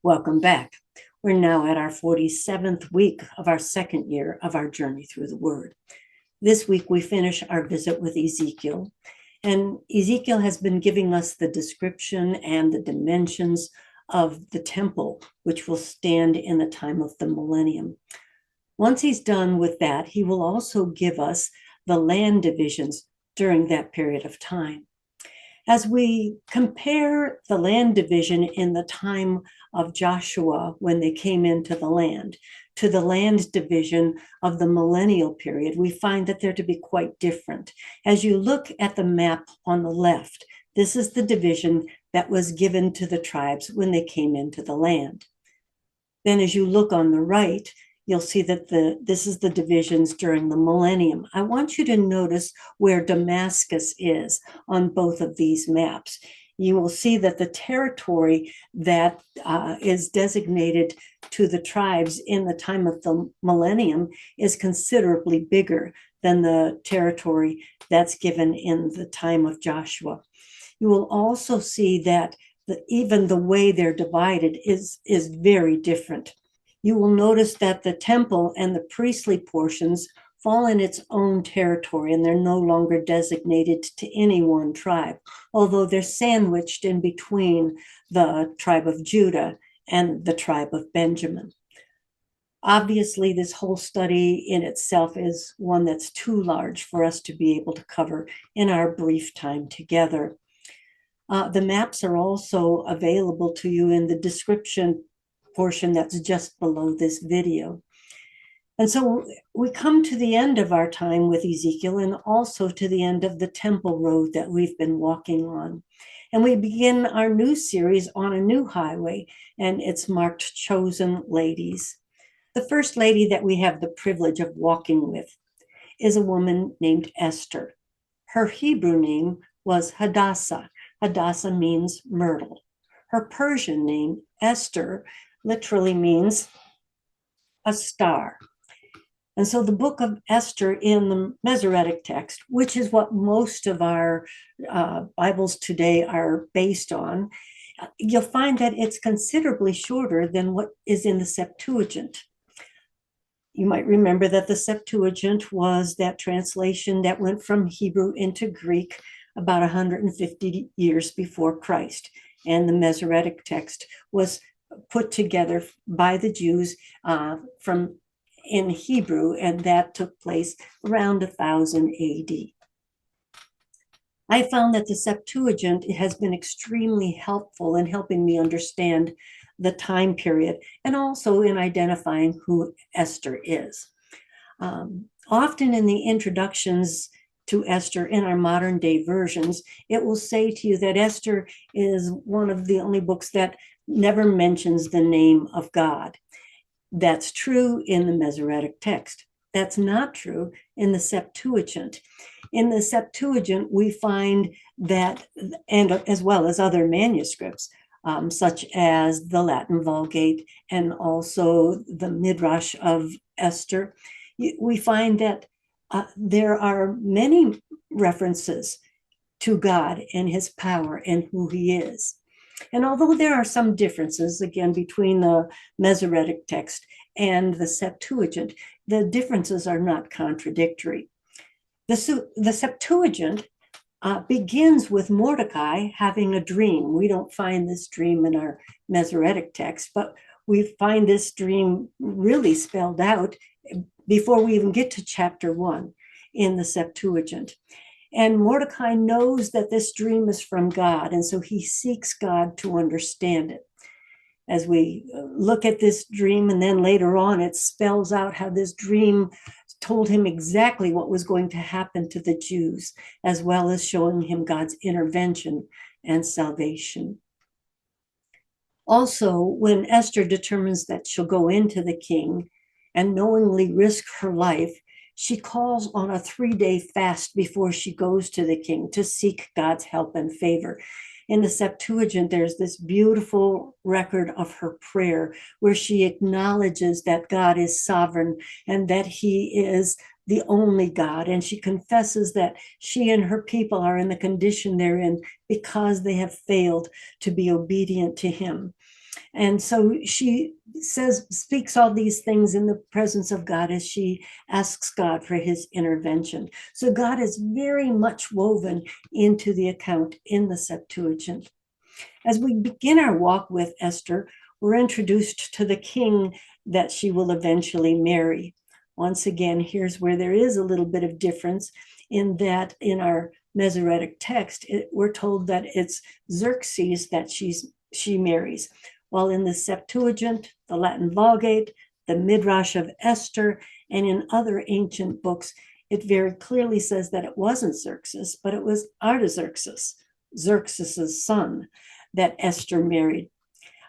Welcome back. We're now at our 47th week of our second year of our journey through the Word. This week we finish our visit with Ezekiel, and Ezekiel has been giving us the description and the dimensions of the temple, which will stand in the time of the Millennium. Once he's done with that, he will also give us the land divisions during that period of time. As we compare the land division in the time of Joshua when they came into the land to the land division of the millennial period, we find that they're to be quite different. As you look at the map on the left, this is the division that was given to the tribes when they came into the land. Then as you look on the right, you'll see that this is the divisions during the millennium. I want you to notice where Damascus is on both of these maps. You will see that the territory that is designated to the tribes in the time of the millennium is considerably bigger than the territory that's given in the time of Joshua. You will also see that even the way they're divided is very different. You will notice that the temple and the priestly portions fall in its own territory, and they're no longer designated to any one tribe, although they're sandwiched in between the tribe of Judah and the tribe of Benjamin. Obviously, this whole study in itself is one that's too large for us to be able to cover in our brief time together. The maps are also available to you in the description portion that's just below this video. And so we come to the end of our time with Ezekiel and also to the end of the temple road that we've been walking on. And we begin our new series on a new highway, and it's marked Chosen Ladies. The first lady that we have the privilege of walking with is a woman named Esther. Her Hebrew name was Hadassah. Hadassah means myrtle. Her Persian name, Esther, literally means a star. And so the book of Esther in the Masoretic text, which is what most of our Bibles today are based on, you'll find that it's considerably shorter than what is in the Septuagint. You might remember that the Septuagint was that translation that went from Hebrew into Greek about 150 years before Christ. And the Masoretic text was put together by the Jews in Hebrew, and that took place around 1000 AD. I found that the Septuagint has been extremely helpful in helping me understand the time period and also in identifying who Esther is. Often in the introductions to Esther in our modern day versions, it will say to you that Esther is one of the only books that never mentions the name of God. That's true in the Masoretic text. That's not true in the Septuagint. In the Septuagint, we find that, and as well as other manuscripts, such as the Latin Vulgate and also the Midrash of Esther, we find that there are many references to God and his power and who he is. And although there are some differences, again, between the Masoretic text and the Septuagint, the differences are not contradictory. The Septuagint begins with Mordecai having a dream. We don't find this dream in our Masoretic text, but we find this dream really spelled out before we even get to chapter 1 in the Septuagint. And Mordecai knows that this dream is from God, and so he seeks God to understand it. As we look at this dream, and then later on, it spells out how this dream told him exactly what was going to happen to the Jews, as well as showing him God's intervention and salvation. Also, when Esther determines that she'll go into the king and knowingly risk her life, she calls on a 3-day fast before she goes to the king to seek God's help and favor. In the Septuagint, there's this beautiful record of her prayer where she acknowledges that God is sovereign and that he is the only God. And she confesses that she and her people are in the condition they're in because they have failed to be obedient to him. And so she speaks all these things in the presence of God as she asks God for his intervention. So God is very much woven into the account in the Septuagint. As we begin our walk with Esther, we're introduced to the king that she will eventually marry. Once again, here's where there is a little bit of difference in that in our Masoretic text, we're told that it's Xerxes that she marries, while in the Septuagint, the Latin Vulgate, the Midrash of Esther, and in other ancient books, it very clearly says that it wasn't Xerxes, but it was Artaxerxes, Xerxes's son, that Esther married.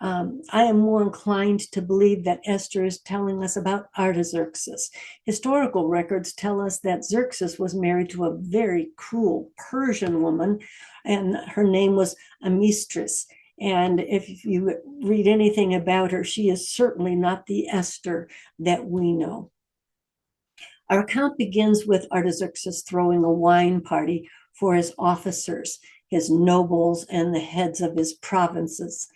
I am more inclined to believe that Esther is telling us about Artaxerxes. Historical records tell us that Xerxes was married to a very cruel Persian woman, and her name was Amistris. And if you read anything about her, she is certainly not the Esther that we know. Our account begins with Artaxerxes throwing a wine party for his officers, his nobles, and the heads of his provinces.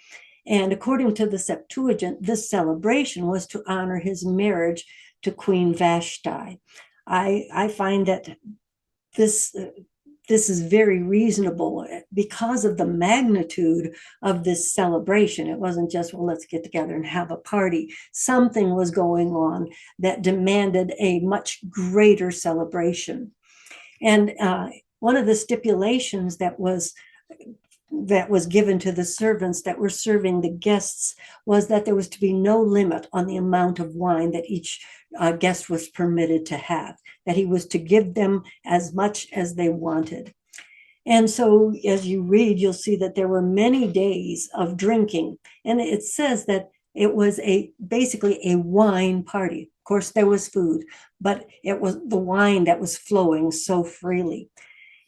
And according to the Septuagint, this celebration was to honor his marriage to Queen Vashti. I find that this is very reasonable because of the magnitude of this celebration. It wasn't just, well, let's get together and have a party. Something was going on that demanded a much greater celebration. And one of the stipulations that was given to the servants that were serving the guests was that there was to be no limit on the amount of wine that each guest was permitted to have, that he was to give them as much as they wanted. And so as you read, you'll see that there were many days of drinking. And it says that it was basically a wine party. Of course, there was food, but it was the wine that was flowing so freely.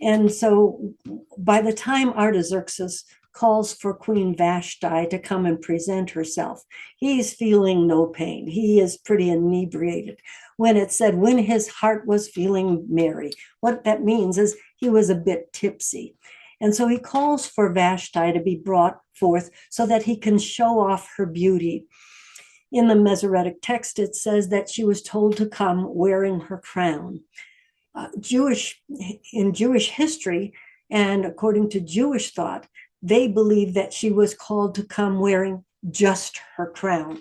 And so by the time Artaxerxes calls for Queen Vashti to come and present herself, he's feeling no pain. He is pretty inebriated. When it said, when his heart was feeling merry, what that means is he was a bit tipsy. And so he calls for Vashti to be brought forth so that he can show off her beauty. In the Masoretic text, it says that she was told to come wearing her crown. In Jewish history, and according to Jewish thought, they believe that she was called to come wearing just her crown.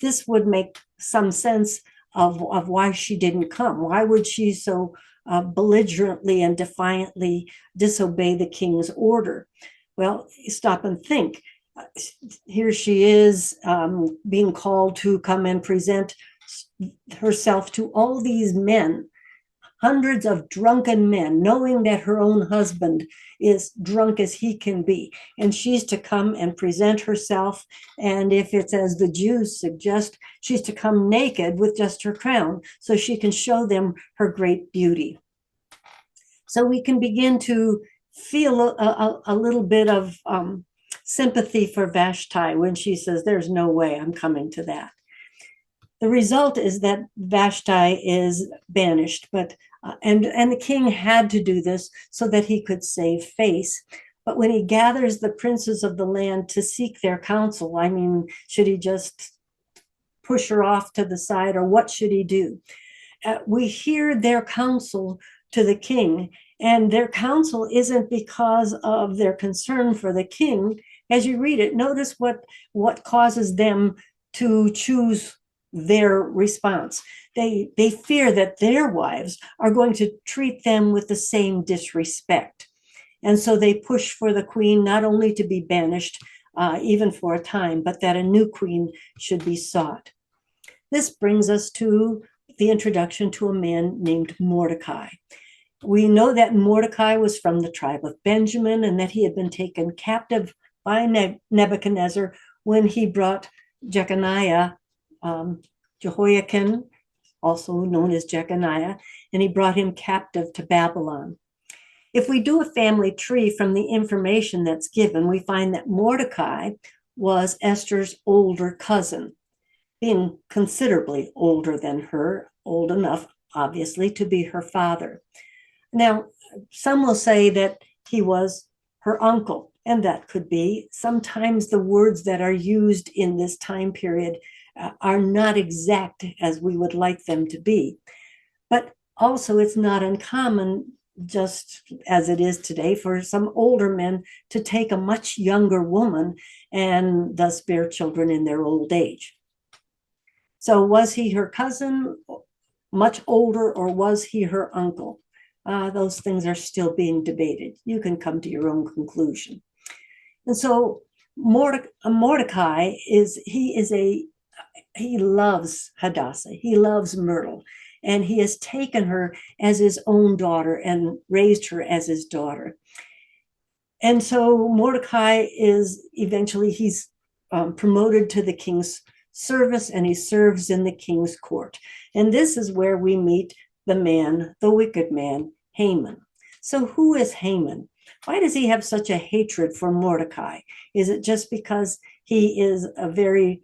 This would make some sense of why she didn't come. Why would she so belligerently and defiantly disobey the king's order? Well, stop and think. Here she is being called to come and present herself to all these men, hundreds of drunken men, knowing that her own husband is drunk as he can be. And she's to come and present herself. And if it's as the Jews suggest, she's to come naked with just her crown so she can show them her great beauty. So we can begin to feel a little bit of sympathy for Vashti when she says, there's no way I'm coming to that. The result is that Vashti is banished, but and the king had to do this so that he could save face. But when he gathers the princes of the land to seek their counsel, I mean, should he just push her off to the side, or what should he do? We hear their counsel to the king, and their counsel isn't because of their concern for the king. As you read it, notice what causes them to choose their response. They fear that their wives are going to treat them with the same disrespect. And so they push for the queen not only to be banished, even for a time, but that a new queen should be sought. This brings us to the introduction to a man named Mordecai. We know that Mordecai was from the tribe of Benjamin and that he had been taken captive by Nebuchadnezzar when he brought Jeconiah, Jehoiakim, also known as Jeconiah, and he brought him captive to Babylon. If we do a family tree from the information that's given, we find that Mordecai was Esther's older cousin, being considerably older than her, old enough, obviously, to be her father. Now, some will say that he was her uncle. And that could be sometimes the words that are used in this time period are not exact as we would like them to be. But also, it's not uncommon, just as it is today, for some older men to take a much younger woman and thus bear children in their old age. So was he her cousin, much older, or was he her uncle? Those things are still being debated. You can come to your own conclusion. And so Mordecai he loves Hadassah. He loves Myrtle, and he has taken her as his own daughter and raised her as his daughter. And so Mordecai is eventually, he's promoted to the king's service, and he serves in the king's court. And this is where we meet the wicked man, Haman. So who is Haman? Why does he have such a hatred for Mordecai? Is it just because he is a very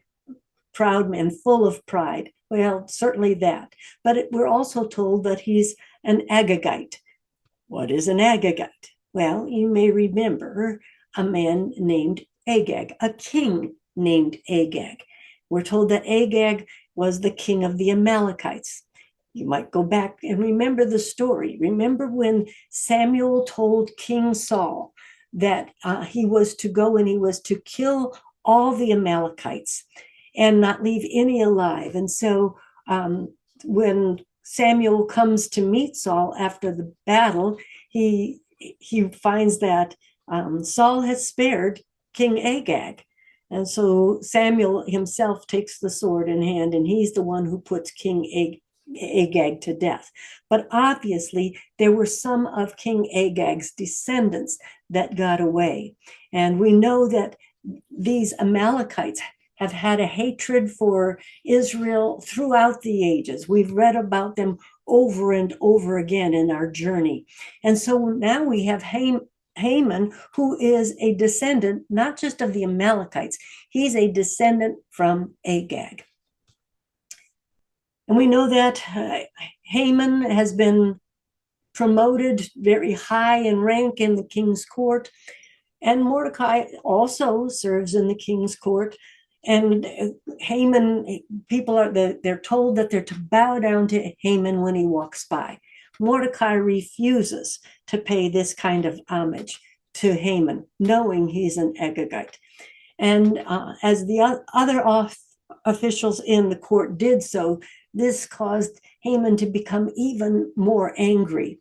proud man, full of pride? Well, certainly that. But we're also told that he's an Agagite. What is an Agagite? Well, you may remember a man named Agag, a king named Agag. We're told that Agag was the king of the Amalekites. You might go back and remember the story. Remember when Samuel told King Saul that he was to go and he was to kill all the Amalekites and not leave any alive. And so when Samuel comes to meet Saul after the battle, he finds that Saul has spared King Agag. And so Samuel himself takes the sword in hand, and he's the one who puts King Agag to death. But obviously, there were some of King Agag's descendants that got away. And we know that these Amalekites have had a hatred for Israel throughout the ages. We've read about them over and over again in our journey. And so now we have Haman, who is a descendant, not just of the Amalekites, he's a descendant from Agag. And we know that Haman has been promoted very high in rank in the king's court. And Mordecai also serves in the king's court. And Haman, they're told that they're to bow down to Haman when he walks by. Mordecai refuses to pay this kind of homage to Haman, knowing he's an Agagite. And as the other officials in the court did so, this caused Haman to become even more angry.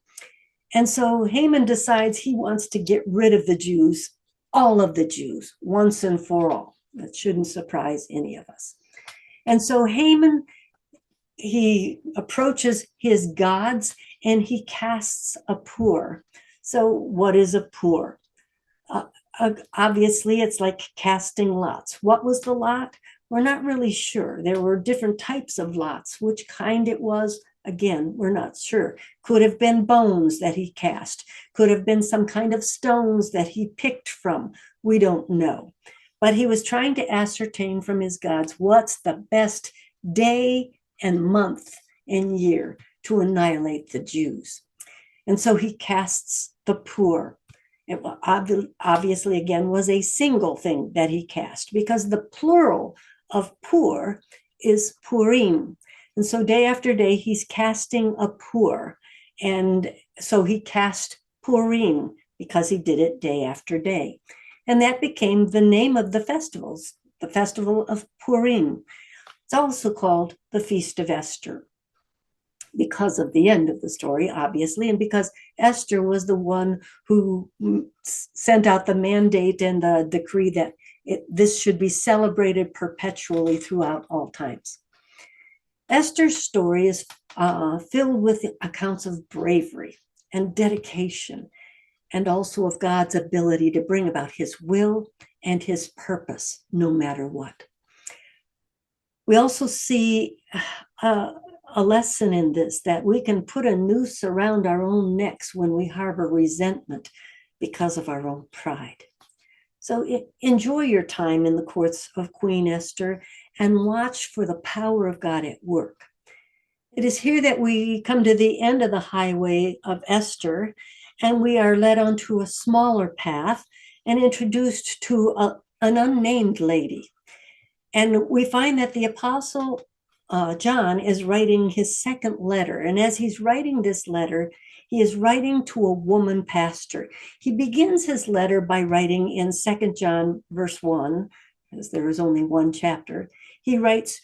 And so Haman decides he wants to get rid of the Jews, all of the Jews, once and for all. That shouldn't surprise any of us. And so Haman, he approaches his gods and he casts a pur. So what is a pur? Obviously, it's like casting lots. What was the lot? We're not really sure. There were different types of lots. Which kind it was, again, we're not sure. Could have been bones that he cast. Could have been some kind of stones that he picked from. We don't know. But he was trying to ascertain from his gods what's the best day and month and year to annihilate the Jews. And so he casts the pur. It obviously, again, was a single thing that he cast, because the plural of pur is purim. And so day after day, he's casting a pur. And so he cast purim because he did it day after day. And that became the name of the festivals, the festival of Purim. It's also called the Feast of Esther, because of the end of the story, obviously, and because Esther was the one who sent out the mandate and the decree that this should be celebrated perpetually throughout all times. Esther's story is filled with accounts of bravery and dedication, and also of God's ability to bring about his will and his purpose, no matter what. We also see a lesson in this, that we can put a noose around our own necks when we harbor resentment because of our own pride. So enjoy your time in the courts of Queen Esther and watch for the power of God at work. It is here that we come to the end of the highway of Esther, and we are led onto a smaller path, and introduced to an unnamed lady. And we find that the Apostle John is writing his second letter. And as he's writing this letter, he is writing to a woman pastor. He begins his letter by writing in 2 John verse 1, as there is only one chapter. He writes,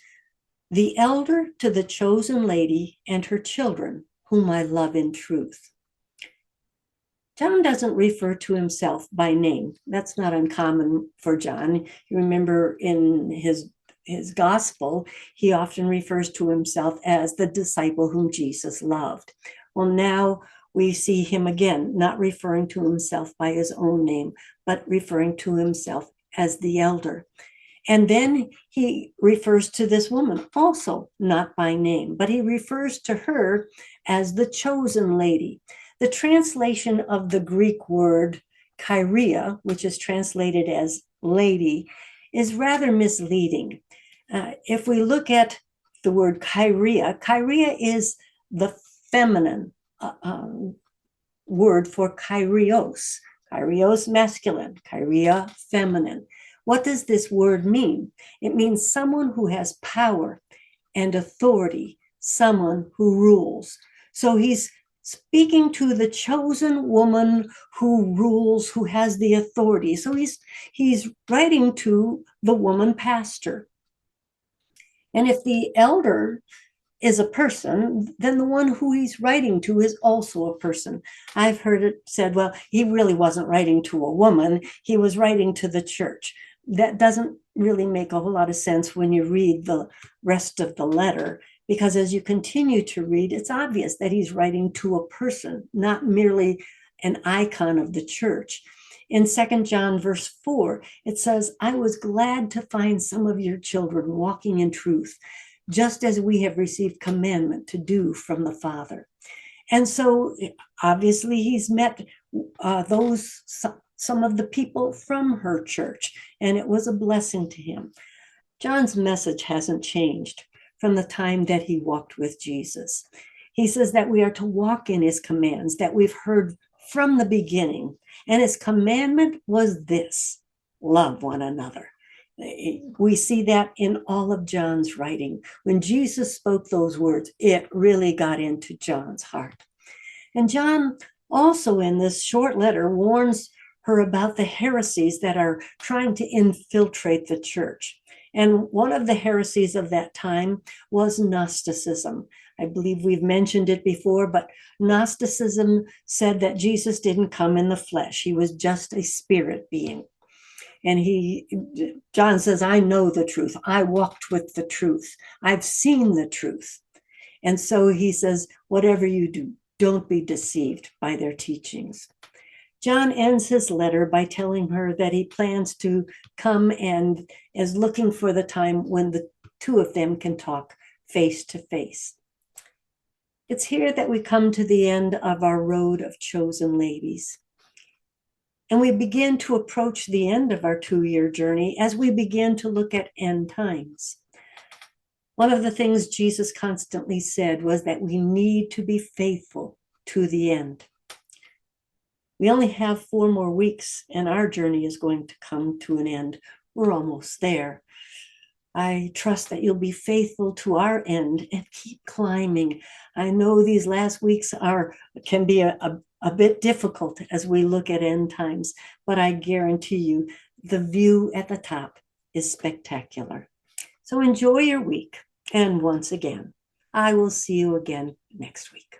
"The elder to the chosen lady and her children, whom I love in truth." John doesn't refer to himself by name. That's not uncommon for John. You remember in his gospel, he often refers to himself as the disciple whom Jesus loved. Well, now we see him again, not referring to himself by his own name, but referring to himself as the elder. And then he refers to this woman also not by name, but he refers to her as the chosen lady. The translation of the Greek word kyria, which is translated as lady, is rather misleading. If we look at the word kyria, kyria is the feminine word for kyrios. Kyrios masculine, kyria feminine. What does this word mean? It means someone who has power and authority, someone who rules. So he's speaking to the chosen woman who rules, who has the authority. So he's writing to the woman pastor. And if the elder is a person, then the one who he's writing to is also a person. I've heard it said, well, he really wasn't writing to a woman, he was writing to the church. That doesn't really make a whole lot of sense when you read the rest of the letter, because as you continue to read, it's obvious that he's writing to a person, not merely an icon of the church. In 2 John verse 4, it says, "I was glad to find some of your children walking in truth, just as we have received commandment to do from the Father." And so obviously he's met some of the people from her church, and it was a blessing to him. John's message hasn't changed from the time that he walked with Jesus. He says that we are to walk in his commands that we've heard from the beginning. And his commandment was this: love one another. We see that in all of John's writing. When Jesus spoke those words, it really got into John's heart. And John also in this short letter warns her about the heresies that are trying to infiltrate the church. And one of the heresies of that time was Gnosticism. I believe we've mentioned it before, but Gnosticism said that Jesus didn't come in the flesh. He was just a spirit being. And John says, "I know the truth. I walked with the truth. I've seen the truth." And so he says, whatever you do, don't be deceived by their teachings. John ends his letter by telling her that he plans to come and is looking for the time when the two of them can talk face to face. It's here that we come to the end of our road of chosen ladies. And we begin to approach the end of our 2-year journey as we begin to look at end times. One of the things Jesus constantly said was that we need to be faithful to the end. We only have 4 more weeks and our journey is going to come to an end. We're almost there. I trust that you'll be faithful to our end and keep climbing. I know these last weeks can be a bit difficult as we look at end times, but I guarantee you the view at the top is spectacular. So enjoy your week. And once again, I will see you again next week.